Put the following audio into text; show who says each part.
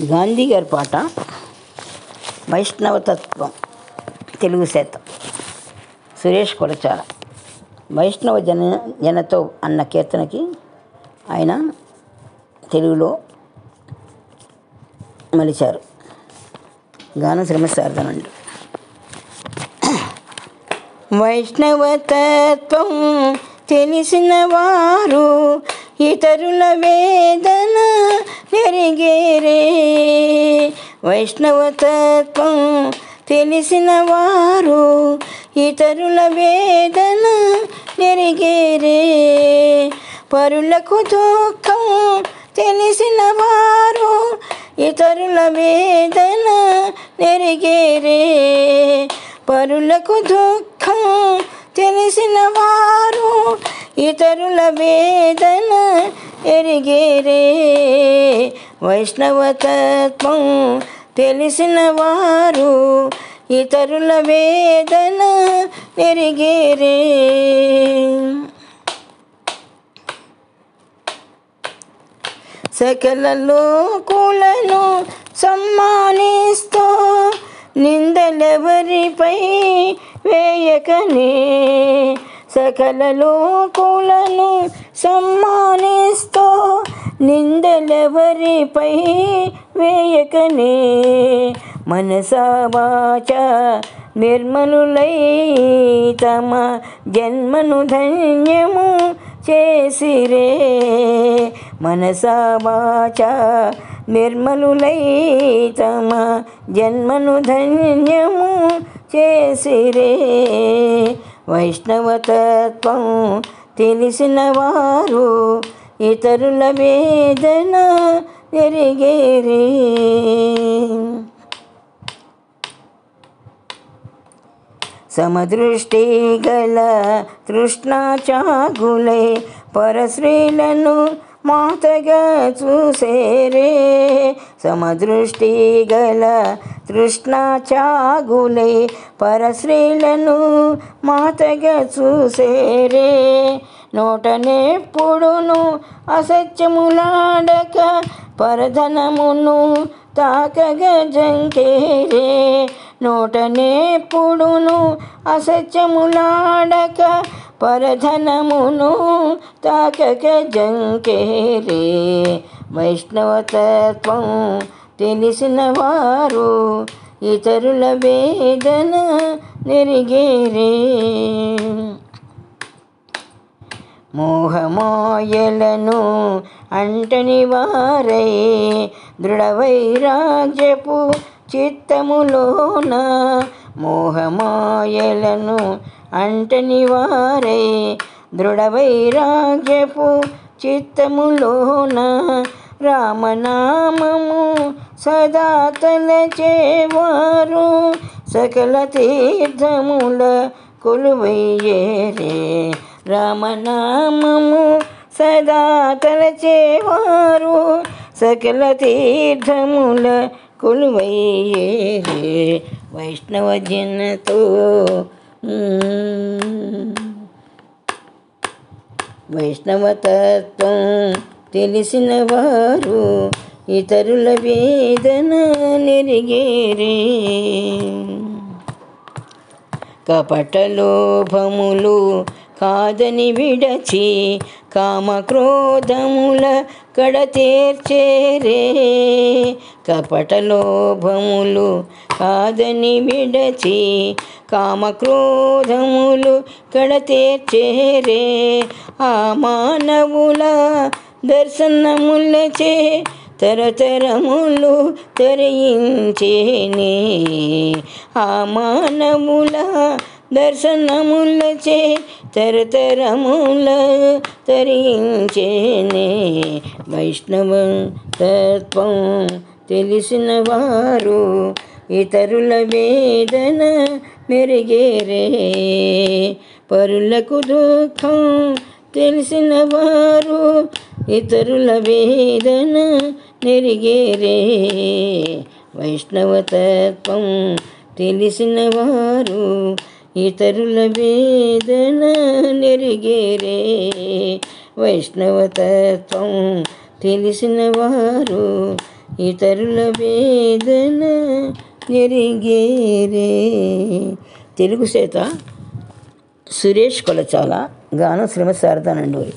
Speaker 1: గాంధీ గారి పాట వైష్ణవతత్వం తెలుగు శాతం సురేష్ కొడచాల. వైష్ణవ జనతో అన్న కీర్తనకి ఆయన తెలుగులో మలిచారు. గానం శ్రీమతి శారదానంద. వైష్ణవతత్వం తెలిసిన వారు ఇతరుల వేదన నెరిగేరే. వైష్ణవతత్వం తెలిసిన వారు ఇతరుల వేదన నెరిగేరే. పరులకు దుఃఖం తెలిసిన వారు ఇతరుల వేదన నెరిగేరే. పరులకు దుఃఖం తెలిసిన వారు ఇతరుల వేదన ఎరిగేరే. వైష్ణవతత్వం తెలిసిన వారు ఇతరుల వేదన ఎరిగేరే. సకల లోకులను సమ్మానిస్తూ నిందలెవరిపై వేయకనే. సకల లోకులను సమ్మానిస్తూ నిందలెవరిపై వేయకనే. మనసా వాచా నిర్మలులై తమ జన్మను ధన్యము చేసిరే. మనసా వాచా నిర్మలులై తమ జన్మను ధన్యము చేసిరే. వైష్ణవతత్వం తెలిసిన వారు ఇతరుల వేదన ఎరిగేరే. సమదృష్టి గల తృష్ణాచాగులై పరశ్రీలను మాతగా చూసేరే. సమదృష్టి గల తృష్ణాచాగులై పరశ్రీలను మాతగా చూసేరే. నోటనెప్పుడును అసత్యములాడక పరధనమును తాకగ జంకేరే. నోటనెప్పుడును అసత్యములాడక పరధనమును తాకక జంకేరే. వైష్ణవతత్వం తెలిసిన వారు ఇతరుల వేదన నెరిగేరే. మోహమాయలను అంటని వారై దృఢవైరాగ్యపు చిత్తములోన. మోహమాయలను అంటని వారై దృఢవైరాగ్యపు చిత్తములోన. రామనామము సదా తలచేవారు సకల తీర్థముల కొలువయ్యేరే. రామనామము సదా తలచేవారు సకల తీర్థముల కొలువయ్యేరే. వైష్ణవ జనతో వైష్ణవతత్వం తెలిసిన వారు ఇతరుల వేదన నెరిగేరే. కపటలోభములు కాదని విడచి కామక్రోధముల కడతేర్చేరే. కపటలోభములు కాదని విడచి కామక్రోధములు కడతేర్చేరే. ఆ మానవుల దర్శనములచే తరతరములు తరించేనే. ఆ మానవుల దర్శనములచే తరతరముల తరించేనే. వైష్ణవ తత్వం తెలిసిన వారు ఇతరుల వేదన మెరిగేరే. పరులకు దుఃఖం తెలిసిన వారు ఇతరుల వేదన నెరిగేరే. వైష్ణవతత్వం తెలిసిన వారు ఇతరుల వేదన నెరిగేరే. వైష్ణవతత్వం తెలిసిన వారు ఇతరుల వేదన నెరిగేరే. తెలుగు చేత సురేష్ కొలచాల, గానం శ్రీమతి శారదానందోయి.